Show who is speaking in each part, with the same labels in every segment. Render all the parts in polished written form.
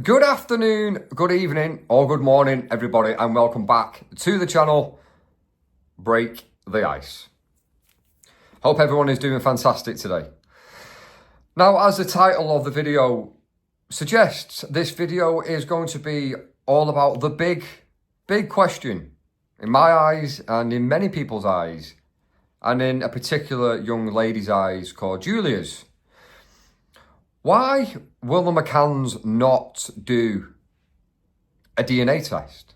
Speaker 1: Good afternoon, good evening, or good morning, everybody, and welcome back to the channel, Break the Ice. Hope everyone is doing fantastic today. Now, as the title of the video suggests, this video is going to be all about the big question, in my eyes and in many people's eyes, and in a particular young lady's eyes called Julia's. Why will the McCanns not do a DNA test?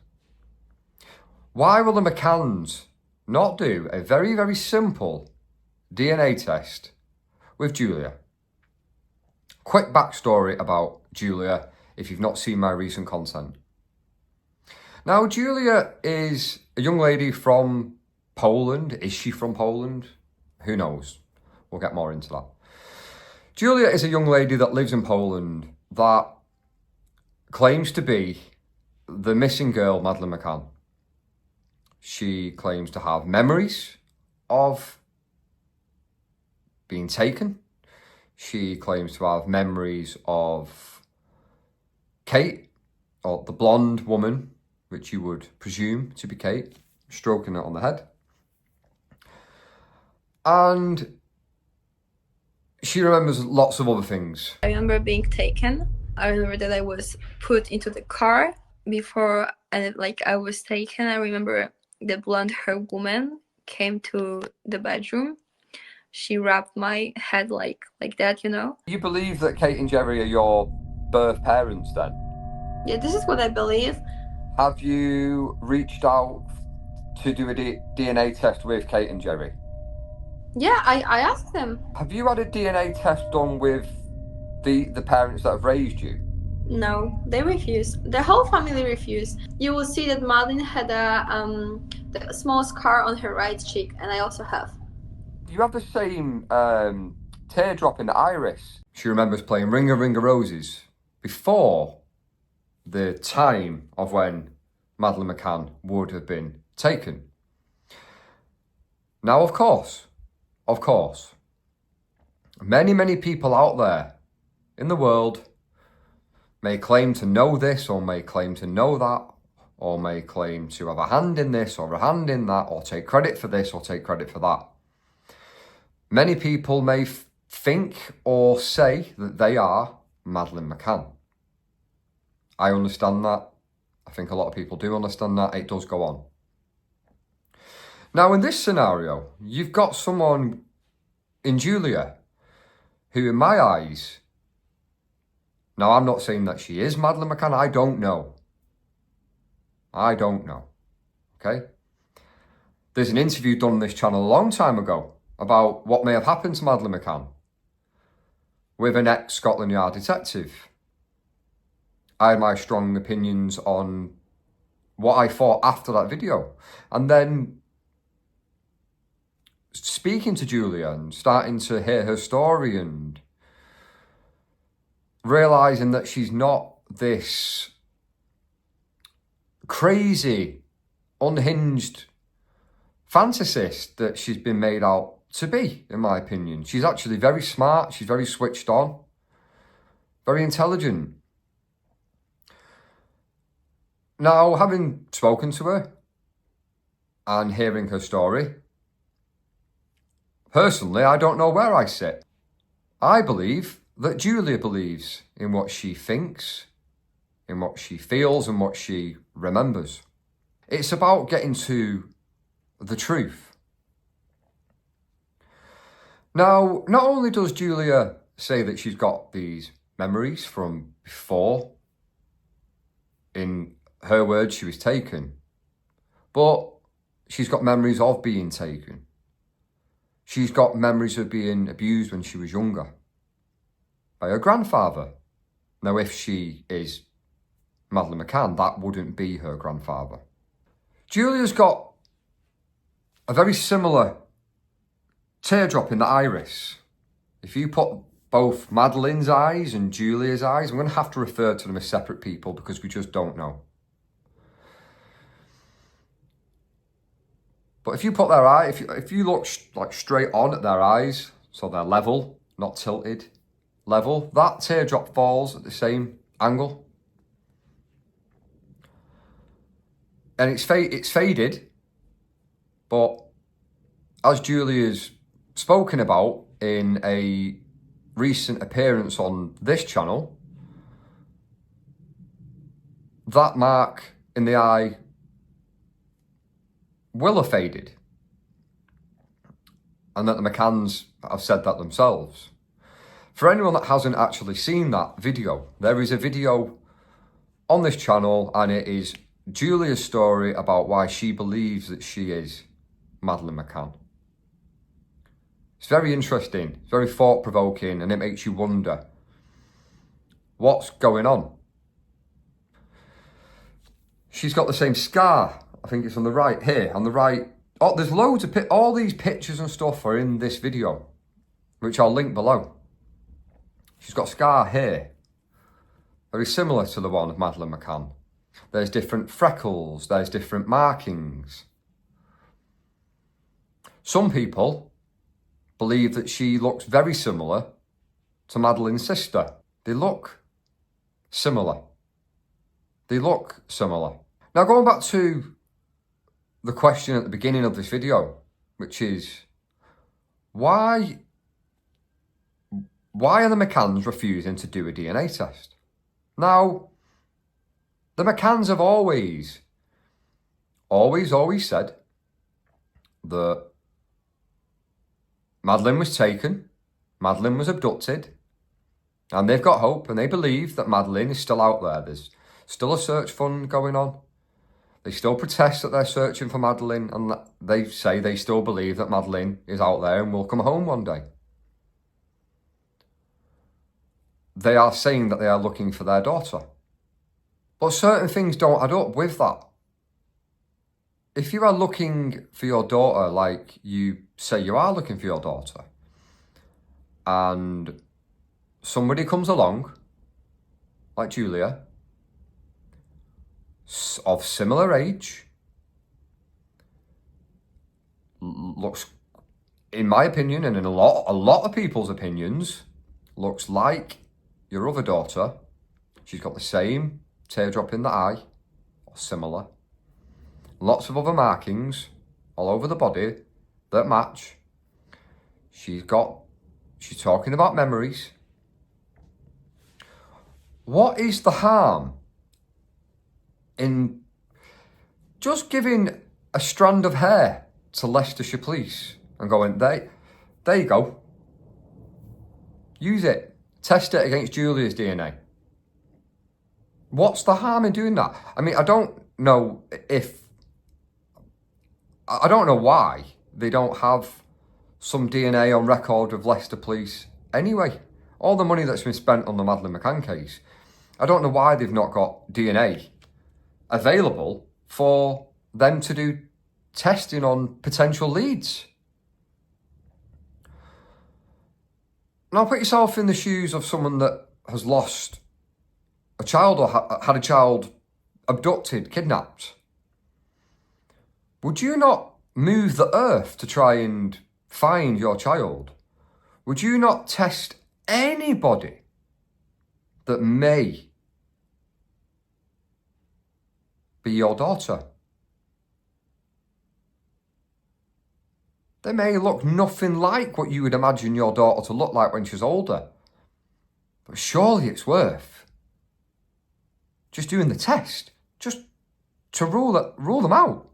Speaker 1: Why will the McCanns not do a very simple DNA test with Julia? Quick backstory about Julia, if you've not seen my recent content. Now, Julia is a young lady from Poland. Is she from Poland? Who knows? We'll get more into that. Julia is a young lady that lives in Poland that claims to be the missing girl, Madeline McCann. She claims to have memories of being taken. She claims to have memories of Kate, or the blonde woman, which you would presume to be Kate, stroking her on the head. And she remembers lots of other things.
Speaker 2: I remember being taken. I remember that I was put into the car before I was taken. I remember the blonde-haired woman came to the bedroom. She wrapped my head like that, you know.
Speaker 1: You believe that Kate and Jerry are your birth parents then?
Speaker 2: Yeah, this is what I believe.
Speaker 1: Have you reached out to do a DNA test with Kate and Jerry?
Speaker 2: Yeah, I asked them.
Speaker 1: Have you had a DNA test done with the parents that have raised you?
Speaker 2: No, they refused. The whole family refused. You will see that Madeline had the small scar on her right cheek, and I also have.
Speaker 1: You have the same teardrop in the iris. She remembers playing Ring a Ring of Roses before the time of when Madeline McCann would have been taken. Now, of course, many people out there in the world may claim to know this, or may claim to know that, or may claim to have a hand in this or a hand in that, or take credit for this or take credit for that. Many people may think or say that they are Madeline McCann. I understand that. I think a lot of people do understand that. It does go on. Now, in this scenario, you've got someone in Julia who, in my eyes, now I'm not saying that she is Madeline McCann. I don't know. Okay? There's an interview done on this channel a long time ago about what may have happened to Madeline McCann with an ex-Scotland Yard detective. I had my strong opinions on what I thought after that video. And then speaking to Julia and starting to hear her story and realising that she's not this crazy, unhinged fantasist that she's been made out to be, in my opinion. She's actually very smart, she's very switched on, very intelligent. Now, having spoken to her and hearing her story, personally, I don't know where I sit. I believe that Julia believes in what she thinks, in what she feels, and what she remembers. It's about getting to the truth. Now, not only does Julia say that she's got these memories from before, in her words, she was taken, but she's got memories of being taken. She's got memories of being abused when she was younger by her grandfather. Now, if she is Madeline McCann, that wouldn't be her grandfather. Julia's got a very similar teardrop in the iris. If you put both Madeline's eyes and Julia's eyes, I'm going to have to refer to them as separate people because we just don't know. But if you put their eye, if you look like straight on at their eyes, so they're level, not tilted, level, that teardrop falls at the same angle. And it's faded, but as Julia's spoken about in a recent appearance on this channel, that mark in the eye will have faded. And that the McCanns have said that themselves. For anyone that hasn't actually seen that video, there is a video on this channel, and it is Julia's story about why she believes that she is Madeline McCann. It's very interesting, it's very thought-provoking, and it makes you wonder what's going on. She's got the same scar. I think it's on the right here, on the right. Oh, there's loads of all these pictures and stuff are in this video, which I'll link below. She's got a scar here, very similar to the one of Madeline McCann. There's different freckles, there's different markings. Some people believe that she looks very similar to Madeline's sister. They look similar. They look similar. Now, going back to the question at the beginning of this video, which is, why are the McCanns refusing to do a DNA test? Now, the McCanns have always said that Madeline was taken, Madeline was abducted, and they've got hope, and they believe that Madeline is still out there. There's still a search fund going on. They still protest that they're searching for Madeline, and they say they still believe that Madeline is out there and will come home one day. They are saying that they are looking for their daughter. But certain things don't add up with that. If you are looking for your daughter, like you say you are looking for your daughter, and somebody comes along, like Julia, of similar age, looks, in my opinion, and in a lot of people's opinions, looks like your other daughter. She's got the same teardrop in the eye, or similar. Lots of other markings all over the body that match. She's talking about memories. What is the harm in just giving a strand of hair to Leicestershire Police and going, there you go. Use it. Test it against Julia's DNA. What's the harm in doing that? I mean, I don't know why they don't have some DNA on record of Leicester Police anyway. All the money that's been spent on the Madeline McCann case, I don't know why they've not got DNA available for them to do testing on potential leads. Now put yourself in the shoes of someone that has lost a child or had a child abducted, kidnapped. Would you not move the earth to try and find your child? Would you not test anybody that may be your daughter? They may look nothing like what you would imagine your daughter to look like when she's older. But surely it's worth just doing the test, just to rule them out.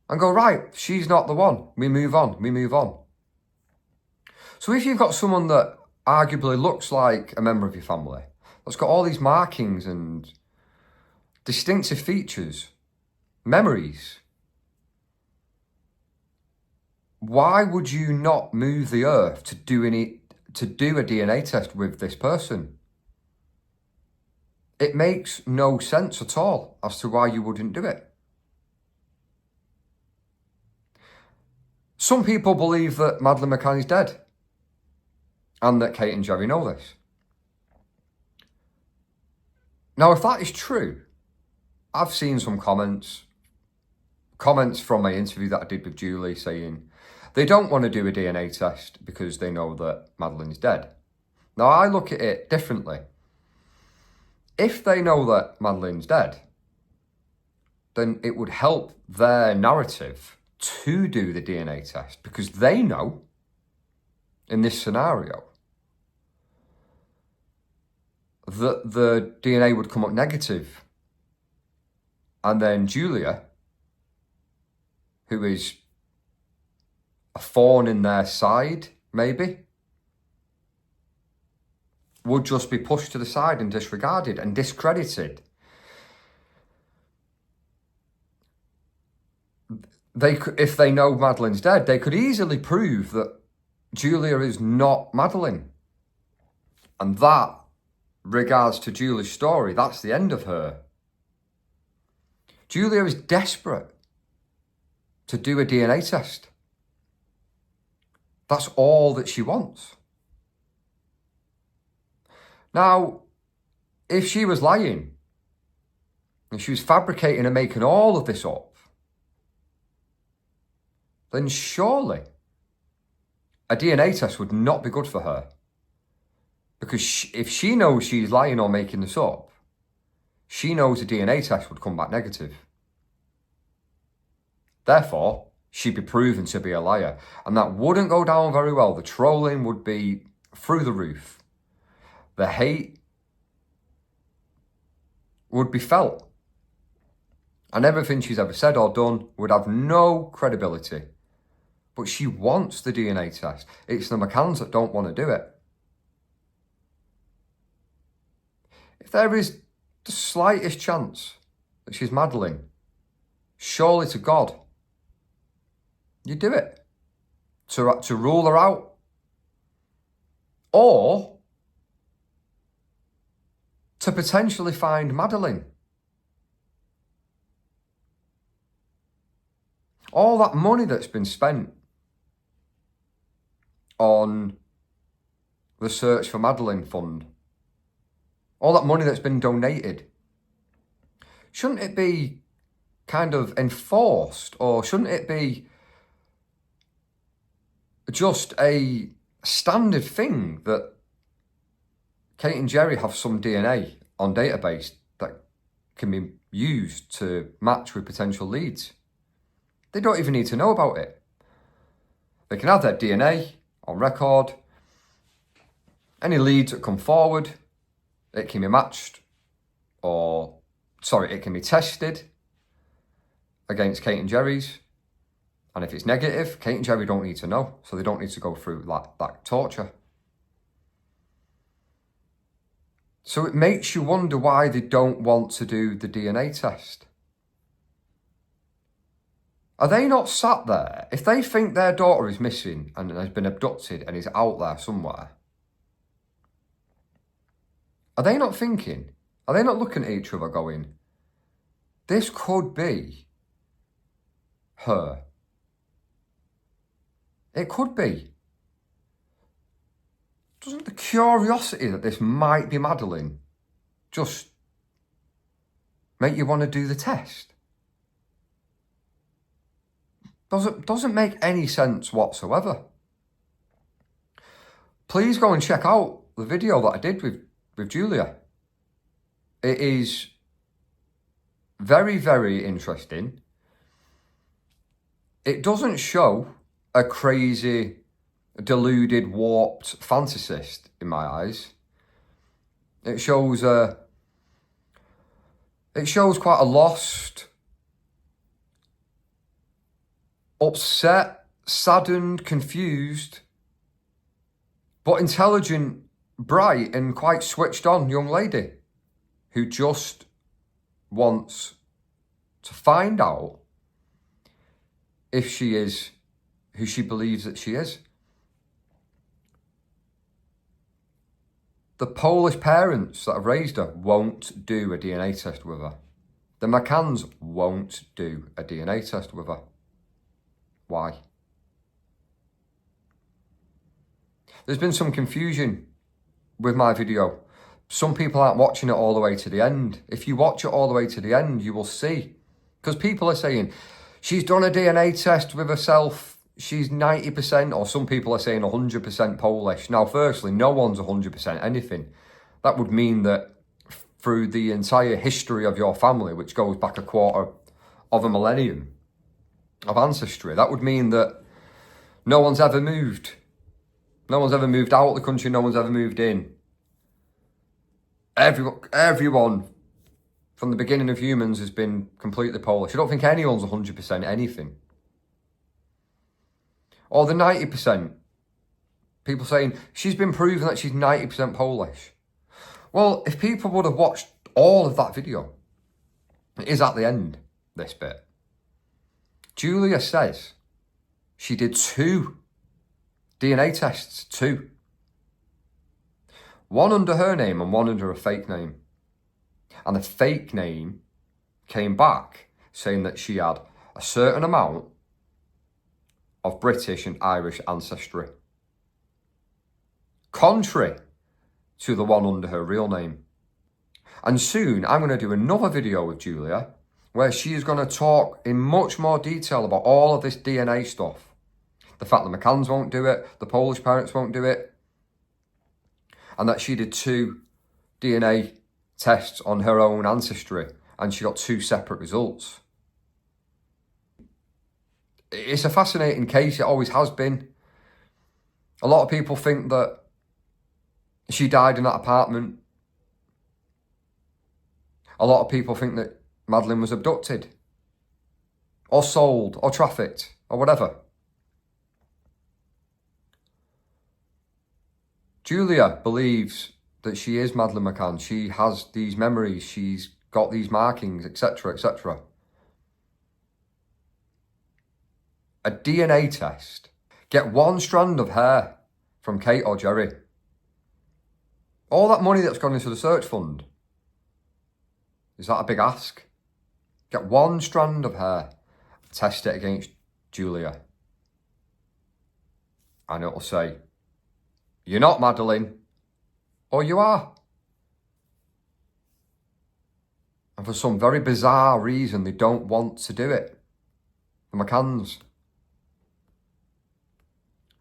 Speaker 1: And go, right, she's not the one. We move on. So if you've got someone that arguably looks like a member of your family, that's got all these markings and distinctive features, memories, why would you not move the earth to do a DNA test with this person? It makes no sense at all as to why you wouldn't do it. Some people believe that Madeline McCann is dead and that Kate and Jerry know this. Now, if that is true, I've seen some comments from my interview that I did with Julie saying they don't want to do a DNA test because they know that Madeline is dead. Now, I look at it differently. If they know that Madeline's dead, then it would help their narrative to do the DNA test, because they know in this scenario that the DNA would come up negative. And then Julia, who is a thorn in their side, maybe, would just be pushed to the side and disregarded and discredited. They could, if they know Madeline's dead, they could easily prove that Julia is not Madeline. And that, regards to Julia's story, that's the end of her. Julia is desperate to do a DNA test. That's all that she wants. Now, if she was lying, and she was fabricating and making all of this up, then surely a DNA test would not be good for her. Because if she knows she's lying or making this up, she knows a DNA test would come back negative. Therefore, she'd be proven to be a liar. And that wouldn't go down very well. The trolling would be through the roof. The hate would be felt. And everything she's ever said or done would have no credibility. But she wants the DNA test. It's the McCanns that don't want to do it. If there is the slightest chance that she's Madeline, surely to God, you do it. To rule her out. Or to potentially find Madeline. All that money that's been spent on the Search for Madeline fund, all that money that's been donated, shouldn't it be kind of enforced, or shouldn't it be just a standard thing that Kate and Jerry have some DNA on database that can be used to match with potential leads? They don't even need to know about it. They can have their DNA on record. Any leads that come forward, it can be matched, it can be tested against Kate and Jerry's. And if it's negative, Kate and Jerry don't need to know, so they don't need to go through that torture. So it makes you wonder why they don't want to do the DNA test. Are they not sat there? If they think their daughter is missing and has been abducted and is out there somewhere, are they not thinking? Are they not looking at each other going, this could be her? It could be. Doesn't the curiosity that this might be Madeline just make you want to do the test? Doesn't make any sense whatsoever. Please go and check out the video that I did with Julia. It is very, very interesting. It doesn't show a crazy, deluded, warped fantasist in my eyes. It shows quite a lost, upset, saddened, confused, but intelligent, bright and quite switched on young lady who just wants to find out if she is who she believes that she is. The Polish parents that have raised her won't do a DNA test with her. The McCanns won't do a DNA test with her. Why? There's been some confusion with my video. Some people aren't watching it all the way to the end. If you watch it all the way to the end, you will see. Because people are saying, she's done a DNA test with herself. She's 90%, or some people are saying 100% Polish. Now, firstly, no one's 100% anything. That would mean that through the entire history of your family, which goes back a quarter of a millennium of ancestry, that would mean that no one's ever moved. No one's ever moved out of the country, no one's ever moved in. Everyone from the beginning of humans has been completely Polish. I don't think anyone's 100% anything. Or the 90%. People saying, she's been proven that she's 90% Polish. Well, if people would have watched all of that video, it is at the end, this bit. Julia says she did 2 DNA tests, 2. One under her name and one under a fake name. And the fake name came back saying that she had a certain amount of British and Irish ancestry, contrary to the one under her real name. And soon I'm going to do another video with Julia where she is going to talk in much more detail about all of this DNA stuff. The fact that McCanns won't do it, the Polish parents won't do it, and that she did 2 DNA tests on her own ancestry and she got 2 separate results. It's a fascinating case, it always has been. A lot of people think that she died in that apartment. A lot of people think that Madeline was abducted or sold or trafficked or whatever. Julia believes that she is Madeline McCann. She has these memories, she's got these markings, etc., etc. A DNA test. Get 1 strand of hair from Kate or Jerry. All that money that's gone into the search fund. Is that a big ask? Get 1 strand of hair. Test it against Julia. And it'll say, you're not Madeline, or you are. And for some very bizarre reason, they don't want to do it. The McCanns.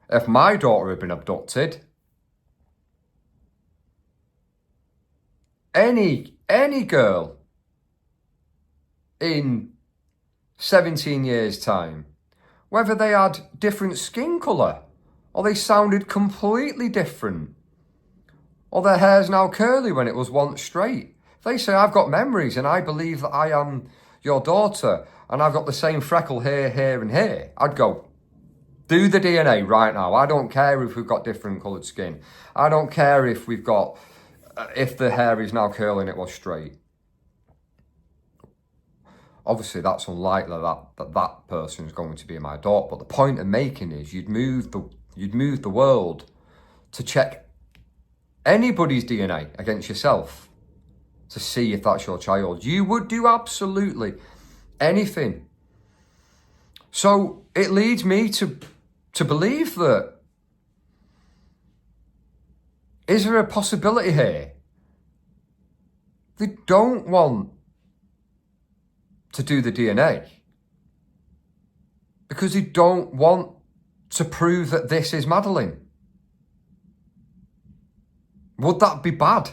Speaker 1: If my daughter had been abducted, any girl in 17 years' time, whether they had different skin colour, or they sounded completely different, or their hair's now curly when it was once straight. If they say, I've got memories and I believe that I am your daughter and I've got the same freckle here, here and here, I'd go, do the DNA right now. I don't care if we've got different coloured skin. I don't care if we've got, if the hair is now curly and it was straight. Obviously, that's unlikely that person is going to be my daughter. But the point I'm making is you'd move the world to check anybody's DNA against yourself to see if that's your child. You would do absolutely anything. So it leads me to believe that, is there a possibility here? They don't want to do the DNA because they don't want to prove that this is Madeline. Would that be bad?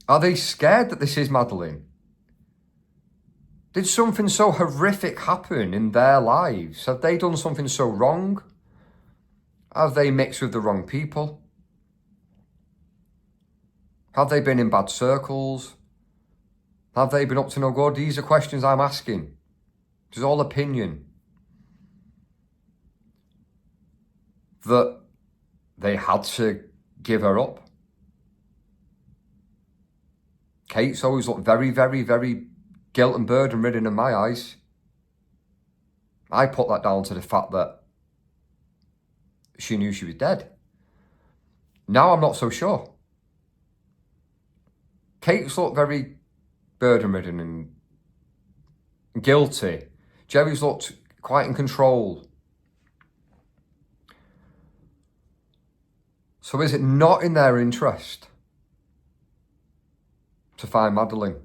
Speaker 1: Are they scared that this is Madeline? Did something so horrific happen in their lives? Have they done something so wrong? Have they mixed with the wrong people? Have they been in bad circles? Have they been up to no good? These are questions I'm asking. It's all opinion. That they had to give her up. Kate's always looked very, very, very guilt and burden ridden in my eyes. I put that down to the fact that she knew she was dead. Now I'm not so sure. Kate's looked very burden ridden and guilty. Jerry's looked quite in control. So is it not in their interest to find Madeline?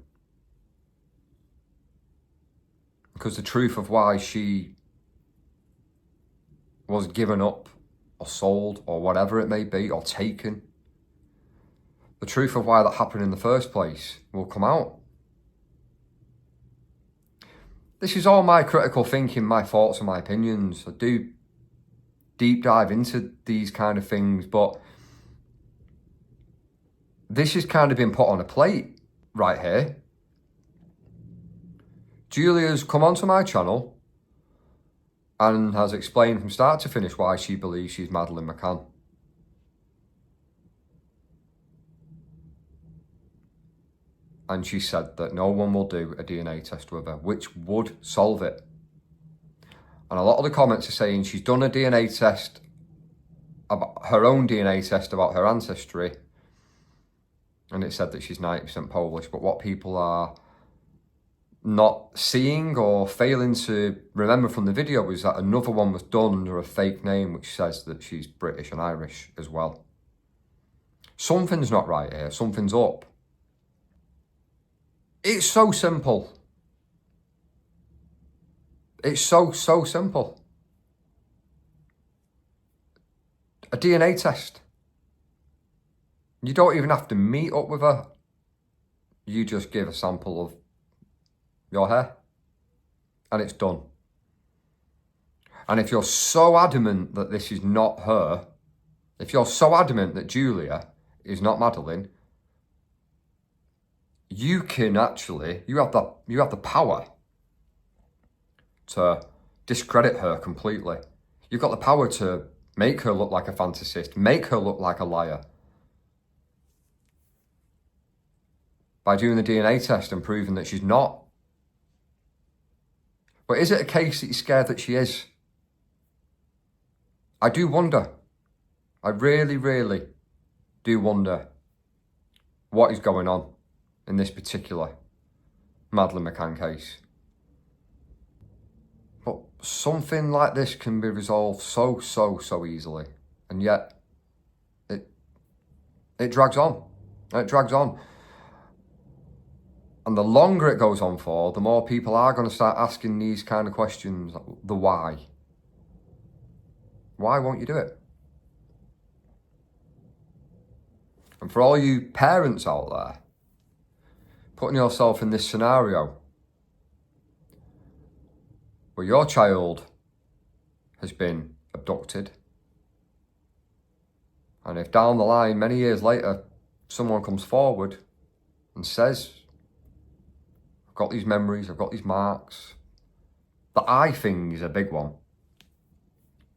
Speaker 1: Because the truth of why she was given up or sold or whatever it may be or taken, the truth of why that happened in the first place will come out. This is all my critical thinking, my thoughts and my opinions. I do deep dive into these kind of things, but this has kind of been put on a plate right here. Julia's come onto my channel and has explained from start to finish why she believes she's Madeline McCann. And she said that no one will do a DNA test with her, which would solve it. And a lot of the comments are saying she's done a DNA test, about her own DNA test about her ancestry, and it said that she's 90% Polish. But what people are not seeing or failing to remember from the video is that another one was done under a fake name, which says that she's British and Irish as well. Something's not right here. Something's up. It's so simple. It's so simple. A DNA test. You don't even have to meet up with her. You just give a sample of your hair and it's done. And if you're so adamant that this is not her, if you're so adamant that Julia is not Madeline, you can actually, you have the power to discredit her completely. You've got the power to make her look like a fantasist, make her look like a liar. By doing the DNA test and proving that she's not. But is it a case that you're scared that she is? I do wonder. I really, really do wonder what is going on in this particular Madeline McCann case. But something like this can be resolved so easily. And yet, it drags on. It drags on. And the longer it goes on for, the more people are going to start asking these kind of questions. The why. Why won't you do it? And for all you parents out there, putting yourself in this scenario where your child has been abducted, and if down the line, many years later, someone comes forward and says, I've got these memories, I've got these marks. The eye thing is a big one.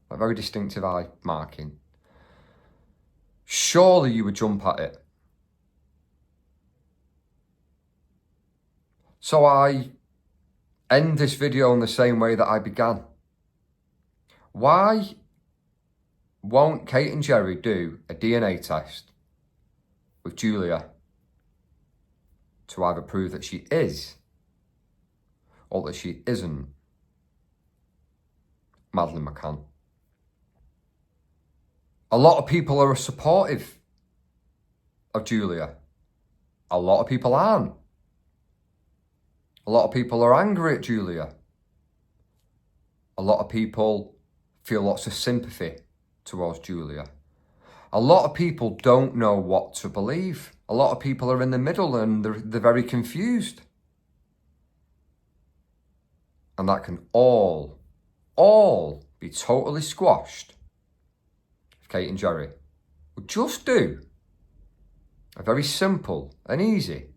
Speaker 1: A very distinctive eye marking. Surely you would jump at it. So I end this video in the same way that I began. Why won't Kate and Jerry do a DNA test with Julia to either prove that she is or that she isn't Madeline McCann? A lot of people are supportive of Julia. A lot of people aren't. A lot of people are angry at Julia. A lot of people feel lots of sympathy towards Julia. A lot of people don't know what to believe. A lot of people are in the middle and they're very confused. And that can all be totally squashed if Kate and Jerry would just do a very simple and easy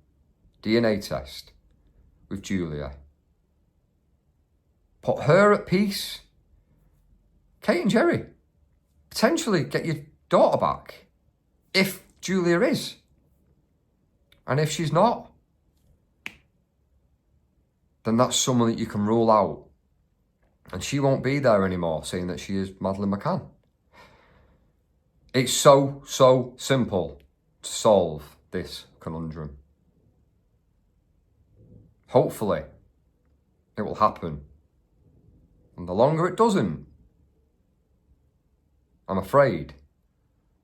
Speaker 1: DNA test with Julia. Put her at peace. Kate and Jerry, potentially get your daughter back if Julia is. And if she's not, then that's someone that you can rule out. And she won't be there anymore saying that she is Madeline McCann. It's so simple to solve this conundrum. Hopefully, it will happen. And the longer it doesn't, I'm afraid,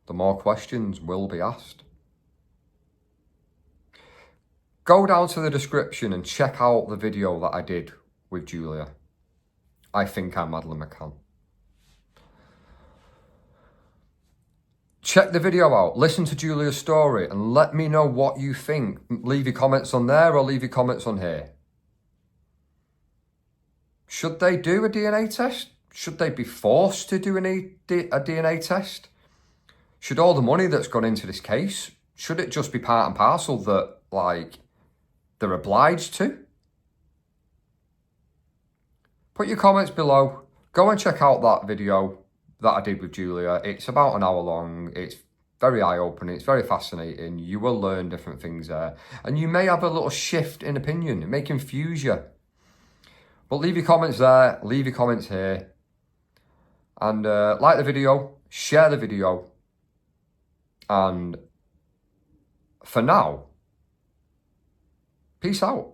Speaker 1: the more questions will be asked. Go down to the description and check out the video that I did with Julia. I think I'm Madeline McCann. Check the video out, listen to Julia's story, and let me know what you think. Leave your comments on there or leave your comments on here. Should they do a DNA test? Should they be forced to do a DNA test? Should all the money that's gone into this case, should it just be part and parcel that, like, they're obliged to? Put your comments below. Go and check out that video that I did with Julia. It's about an hour long. It's very eye-opening. It's very fascinating. You will learn different things there. And you may have a little shift in opinion. It may confuse you. But leave your comments there. Leave your comments here. And like the video. Share the video. And for now, peace out.